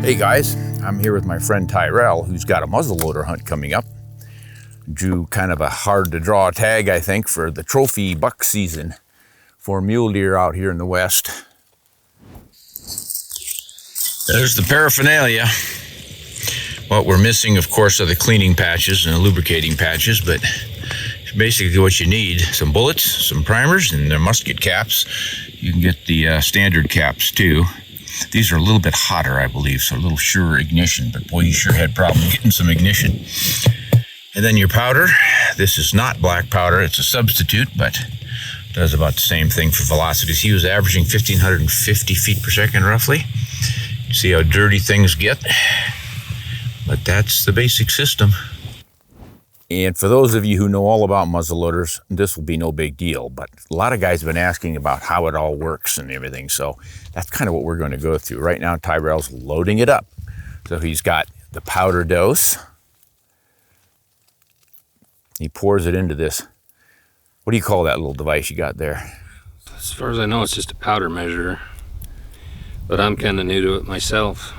Hey guys, I'm here with my friend Tyrell, who's got a muzzleloader hunt coming up. Drew kind of a hard to draw tag, I think, for the trophy buck season for mule deer out here in the West. There's the paraphernalia. What we're missing, of course, are the cleaning patches and the lubricating patches, but basically what you need: some bullets, some primers, and their musket caps. You can get the standard caps too. These are a little bit hotter, I believe, so a little surer ignition, but boy, you sure had problems getting some ignition. And then your powder. This is not black powder, it's a substitute, but does about the same thing for velocities. He was averaging 1,550 feet per second, roughly. See how dirty things get? But that's the basic system. And for those of you who know all about muzzleloaders, this will be no big deal, but a lot of guys have been asking about how it all works and everything, so that's kind of what we're going to go through. Right now, Tyrell's loading it up. So he's got the powder dose. He pours it into this. What do you call that little device you got there? As far as I know, it's just a powder measure, but I'm kind of new to it myself.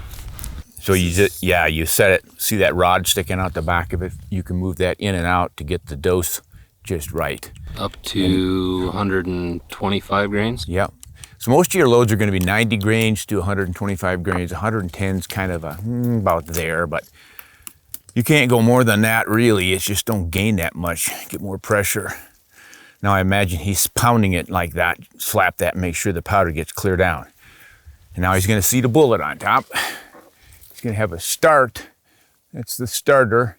So you just, you set it, see that rod sticking out the back of it? You can move that in and out to get the dose just right. Up to 125 grains? Yep. So most of your loads are going to be 90 grains to 125 grains. 110 is kind of about there, but you can't go more than that really. It's just don't gain that much, get more pressure. Now I imagine he's pounding it like that, slap that, make sure the powder gets clear down. And now he's going to see the bullet on top. He's going to have a start. That's the starter.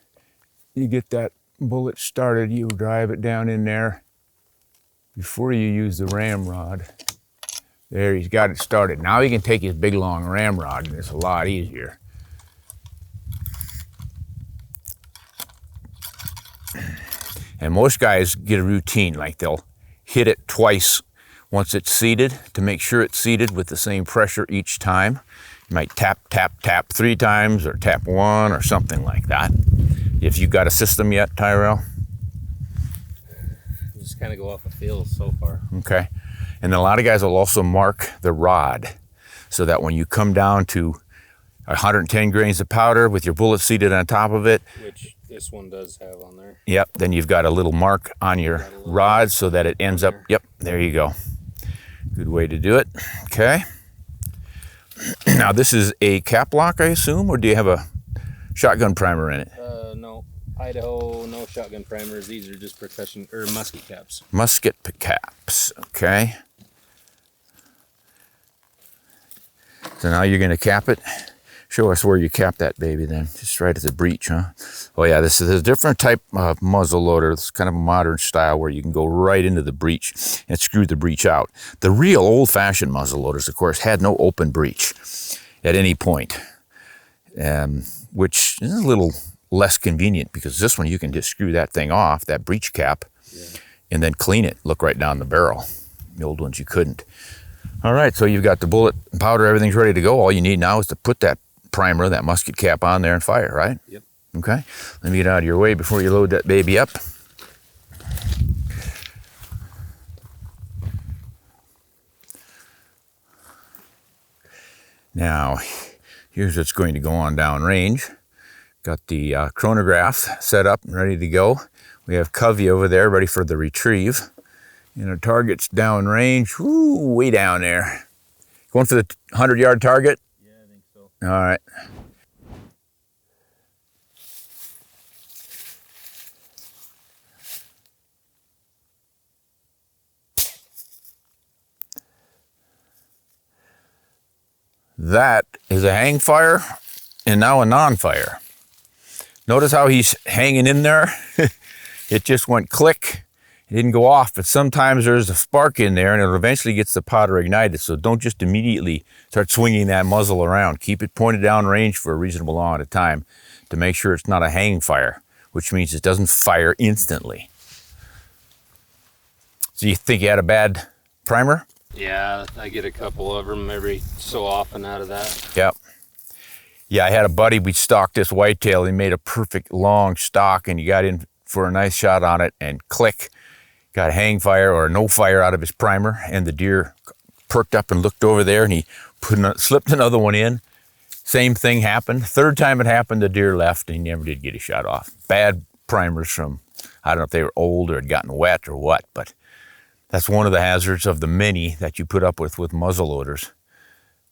You get that bullet started, you drive it down in there before you use the ramrod. There, he's got it started. Now he can take his big long ramrod, and it's a lot easier. And most guys get a routine, like they'll hit it twice once it's seated to make sure it's seated with the same pressure each time. You might tap, tap, tap 3 times or tap 1 or something like that. If you've got a system yet, Tyrell? Just kind of go off the feel so far. Okay. And then a lot of guys will also mark the rod so that when you come down to 110 grains of powder with your bullet seated on top of it. Which this one does have on there. Yep. Then you've got a little mark on your rod so that it ends up, yep, there you go. Good way to do it. Okay. Now this is a cap lock, I assume, or do you have a shotgun primer in it? No, Idaho, no shotgun primers. These are just percussion or musket caps. Musket caps, okay. So now you're going to cap it. Show us where you cap that baby then. Just right at the breech, huh? Oh yeah, this is a different type of muzzle loader. It's kind of a modern style where you can go right into the breech and screw the breech out. The real old-fashioned muzzle loaders, of course, had no open breech at any point, which is a little less convenient because this one you can just screw that thing off, that breech cap, and then clean it, look right down the barrel. The old ones you couldn't. All right, so you've got the bullet, powder, everything's ready to go. All you need now is to put that primer, that musket cap on there and fire, right? Yep. Okay, let me get out of your way before you load that baby up. Now, here's what's going to go on downrange. Got the chronograph set up and ready to go. We have Covey over there ready for the retrieve. And our target's downrange, way down there. Going for the 100-yard target? Yeah, I think so. All right. That is a hang fire and now a non-fire. Notice how he's hanging in there? It just went click. It didn't go off, but sometimes there's a spark in there and it eventually gets the powder ignited. So don't just immediately start swinging that muzzle around. Keep it pointed down range for a reasonable amount of time to make sure it's not a hang fire, which means it doesn't fire instantly. So you think you had a bad primer? Yeah, I get a couple of them every so often out of that. Yep. Yeah, I had a buddy, we stalked this whitetail. He made a perfect long stalk and he got in for a nice shot on it and click. Got a hang fire or no fire out of his primer, and the deer perked up and looked over there, and he slipped another one in, Same thing happened. Third time it happened, the deer left and he never did get a shot off. Bad primers from, I don't know if they were old or had gotten wet or what, but that's one of the hazards of the many that you put up with muzzleloaders.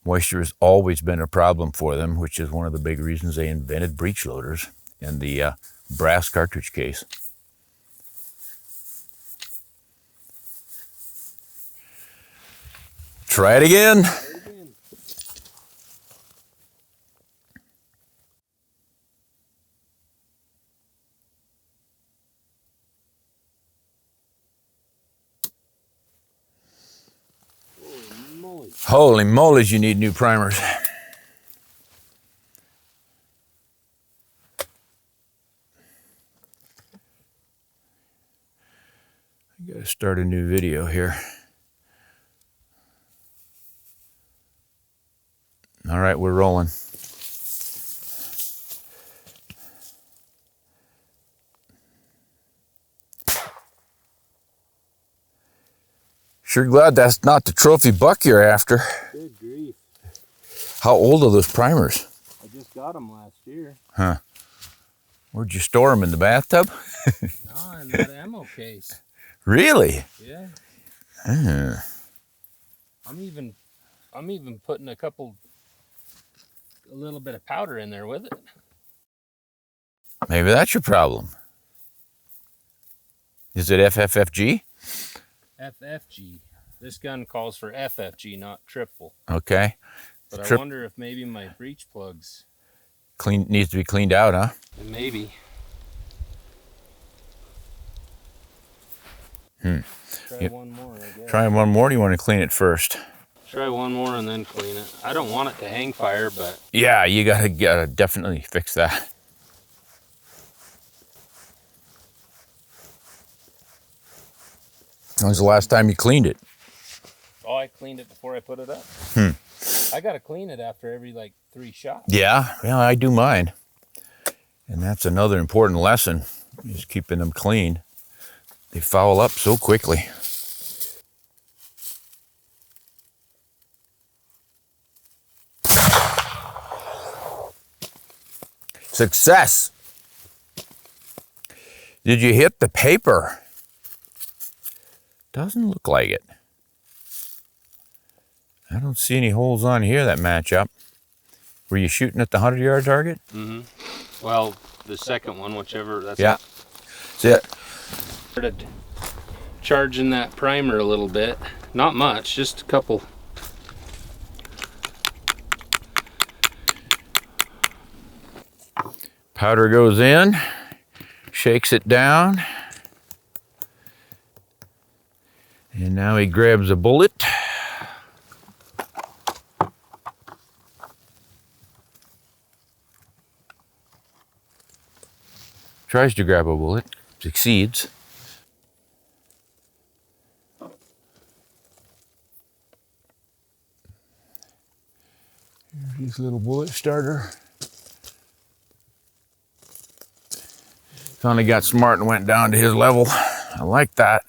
Moisture has always been a problem for them, which is one of the big reasons they invented breech loaders and the brass cartridge case. Try it again. Holy moly, you need new primers. I gotta start a new video here. All right, we're rolling. Sure glad that's not the trophy buck you're after. Good grief. How old are those primers? I just got them last year. Huh. Where'd you store them, in the bathtub? No, in that ammo case. Really? Yeah. Uh. I'm even putting a little bit of powder in there with it. Maybe that's your problem. Is it FFFG? FFG. This gun calls for FFG, not triple. Okay. But I wonder if maybe my breech plugs needs to be cleaned out, huh? Maybe. Try one more, I guess. Try one more, or do you want to clean it first? Try one more and then clean it. I don't want it to hang fire, but... Yeah, you gotta definitely fix that. When was the last time you cleaned it? Oh, I cleaned it before I put it up. I gotta clean it after every, 3 shots. Yeah, I do mine. And that's another important lesson, is keeping them clean. They foul up so quickly. Success! Did you hit the paper? Doesn't look like it. I don't see any holes on here that match up. Were you shooting at the 100-yard target? Mm-hmm. Well, the second one, whichever. That's yeah. That's it. Started charging that primer a little bit. Not much, just a couple. Powder goes in, shakes it down. And now he grabs a bullet. Tries to grab a bullet, succeeds. Here's his little bullet starter. Finally got smart and went down to his level. I like that.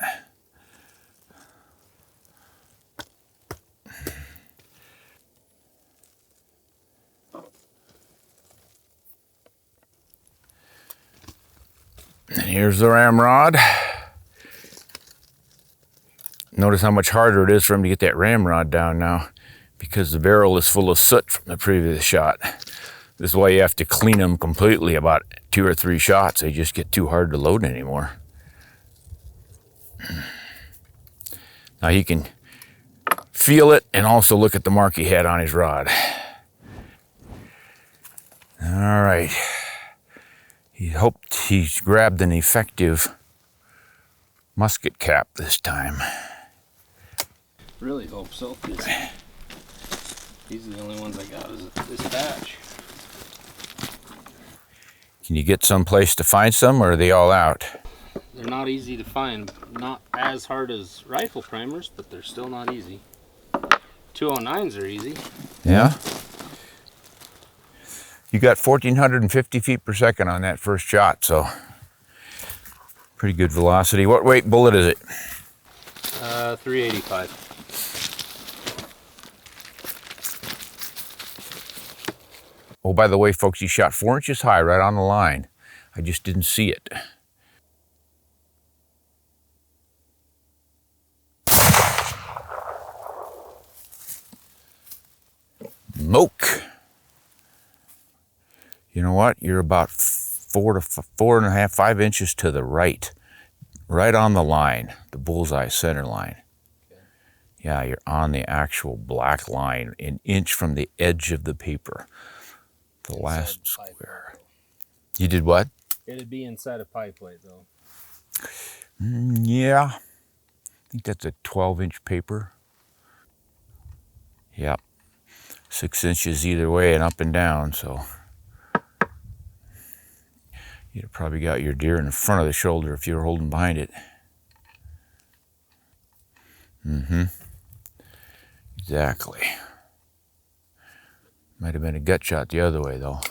And here's the ramrod. Notice how much harder it is for him to get that ramrod down now, because the barrel is full of soot from the previous shot. This is why you have to clean them completely about 2 or 3 shots. They just get too hard to load anymore. Now he can feel it and also look at the mark he had on his rod. All right. He hoped he's grabbed an effective musket cap this time. Really hope so, because these are the only ones I got is this batch. Can you get someplace to find some, or are they all out? They're not easy to find. Not as hard as rifle primers, but they're still not easy. 209s are easy. Yeah? You got 1,450 feet per second on that first shot, so pretty good velocity. What weight bullet is it? 385. Oh, by the way, folks, he shot 4 inches high right on the line. I just didn't see it. Moke. You know what? You're about 4.5, 5 inches to the right on the line, the bullseye center line. Okay. Yeah, you're on the actual black line, an inch from the edge of the paper. The last square. You did what? It'd be inside a pie plate, though. Yeah. I think that's a 12-inch paper. Yep. 6 inches either way and up and down, so you'd have probably got your deer in the front of the shoulder if you were holding behind it. Exactly. Might have been a gut shot the other way, though.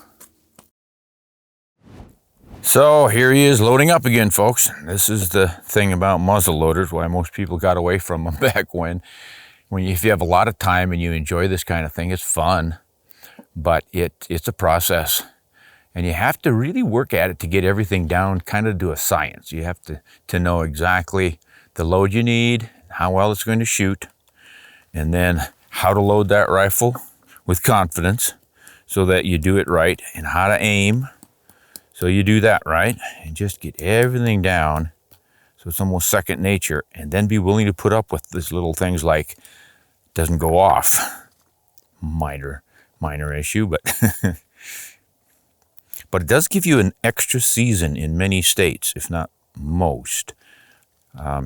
So here he is loading up again, folks. This is the thing about muzzleloaders, why most people got away from them back when if you have a lot of time and you enjoy this kind of thing, it's fun, but it's a process. And you have to really work at it to get everything down, kind of do a science. You have to know exactly the load you need, how well it's going to shoot, and then how to load that rifle with confidence so that you do it right, and how to aim so you do that right, and just get everything down so it's almost second nature, and then be willing to put up with these little things like doesn't go off. Minor issue, but but it does give you an extra season in many states, if not most.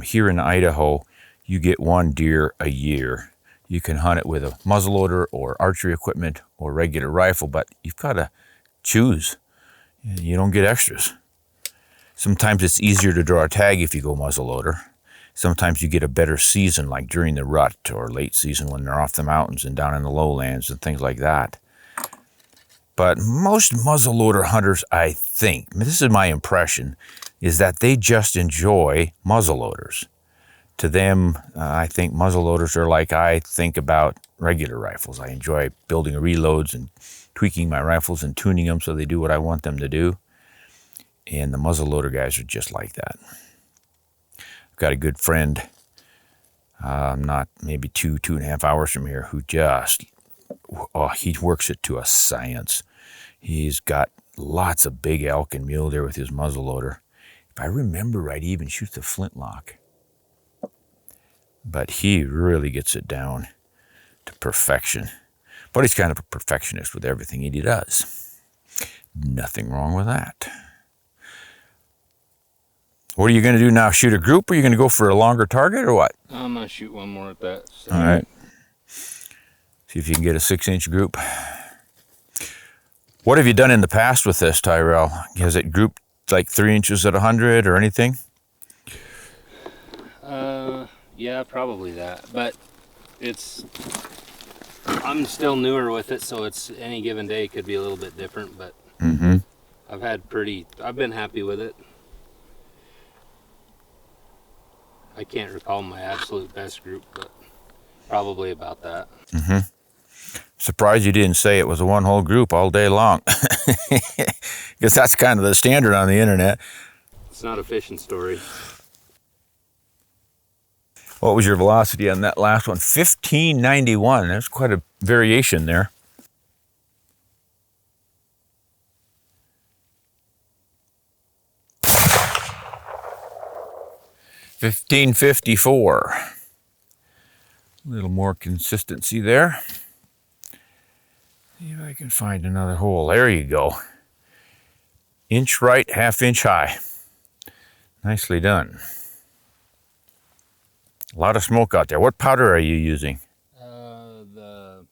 Here in Idaho, you get one deer a year. You can hunt it with a muzzleloader or archery equipment or regular rifle, but you've got to choose. You don't get extras. Sometimes it's easier to draw a tag if you go muzzleloader. Sometimes you get a better season, like during the rut or late season when they're off the mountains and down in the lowlands and things like that. But most muzzleloader hunters, I think, this is my impression, is that they just enjoy muzzleloaders. To them, I think muzzleloaders are like I think about regular rifles. I enjoy building reloads and tweaking my rifles and tuning them so they do what I want them to do. And the muzzleloader guys are just like that. I've got a good friend, not maybe 2.5 hours from here, who just, he works it to a science. He's got lots of big elk and mule deer with his muzzleloader. If I remember right, he even shoots a flintlock. But he really gets it down to perfection. But he's kind of a perfectionist with everything he does. Nothing wrong with that. What are you going to do now? Shoot a group, or are you going to go for a longer target, or what? I'm going to shoot one more at that. So. All right. See if you can get a 6-inch group. What have you done in the past with this, Tyrell? Has it grouped like 3 inches at 100 or anything? Yeah, probably that. But I'm still newer with it, so it's any given day could be a little bit different. But I've been happy with it. I can't recall my absolute best group, but probably about that. Surprised you didn't say it was a one-hole group all day long. Because that's kind of the standard on the internet. It's not a fishing story. What was your velocity on that last one? 1591. There's quite a variation there. $15.54. A little more consistency there. See if I can find another hole. There you go. Inch right, half inch high. Nicely done. A lot of smoke out there. What powder are you using? The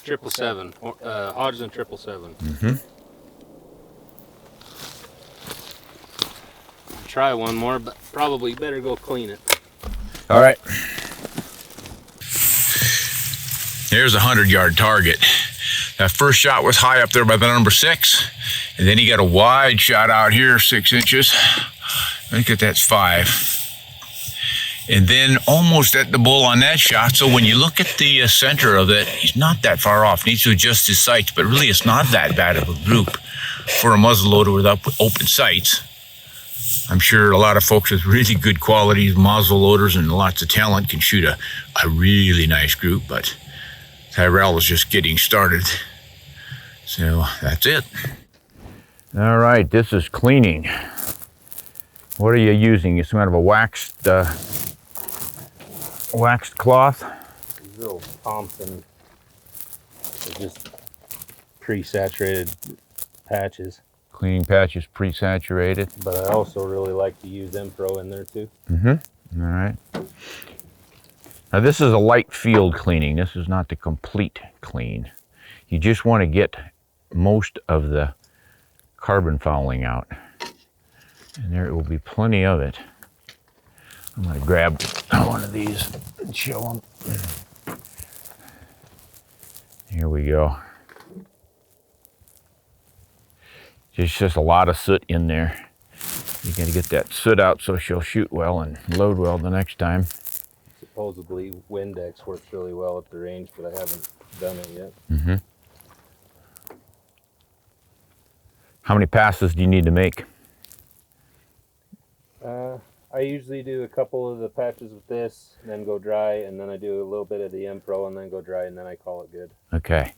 777, Hodgson 777. Try one more, but probably better go clean it. All right. There's a 100-yard target. That first shot was high up there by the number 6, and then he got a wide shot out here, 6 inches. I think that's 5. And then almost at the bull on that shot. So when you look at the center of it, he's not that far off. Needs to adjust his sights, but really it's not that bad of a group for a muzzleloader with open sights. I'm sure a lot of folks with really good quality muzzleloaders and lots of talent can shoot a really nice group, but Tyrell is just getting started. So that's it. All right, this is cleaning. What are you using? You some kind of a waxed cloth? These little Thompson, they're just pre-saturated patches. Cleaning patches pre-saturated. But I also really like to use M-Pro in there too. Mm-hmm. All right. Now this is a light field cleaning. This is not the complete clean. You just want to get most of the carbon fouling out. And there will be plenty of it. I'm going to grab one of these and show them. Here we go. Just a lot of soot in there. You got to get that soot out so she'll shoot well and load well the next time. Supposedly Windex works really well at the range, but I haven't done it yet. Mm-hmm. How many passes do you need to make? I usually do a couple of the patches with this, and then go dry, and then I do a little bit of the M-Pro, and then go dry, and then I call it good. Okay.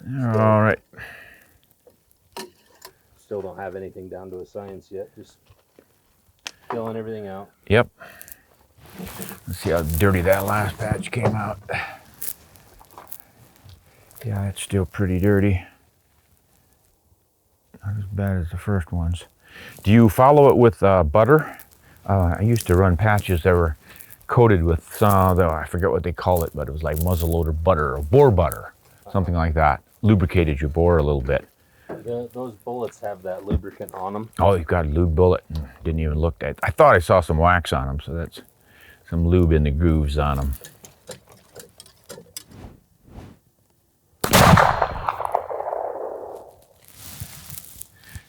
All right. Still don't have anything down to a science yet. Just filling everything out. Yep. Let's see how dirty that last patch came out. Yeah, it's still pretty dirty. Not as bad as the first ones. Do you follow it with butter? I used to run patches that were coated with some, I forget what they call it, but it was like muzzleloader butter or boar butter, something like that. Lubricated your bore a little bit. Those bullets have that lubricant on them. Oh, you've got a lube bullet. Didn't even look at it. I thought I saw some wax on them, so that's some lube in the grooves on them.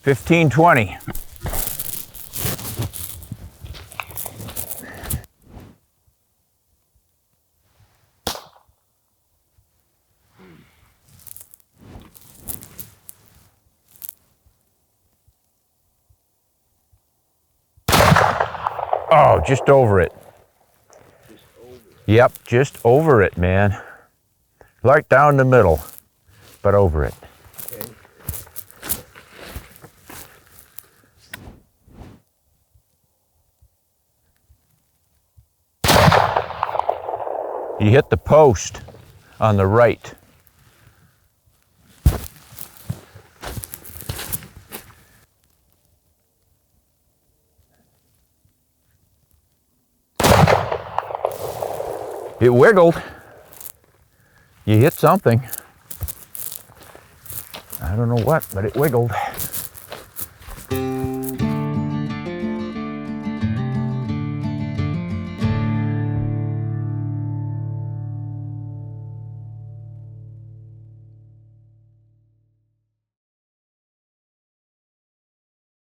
$15.20. Oh, just over it. Yep, just over it, man. Right down the middle, but over it. Okay. You hit the post on the right. It wiggled. You hit something. I don't know what, but it wiggled.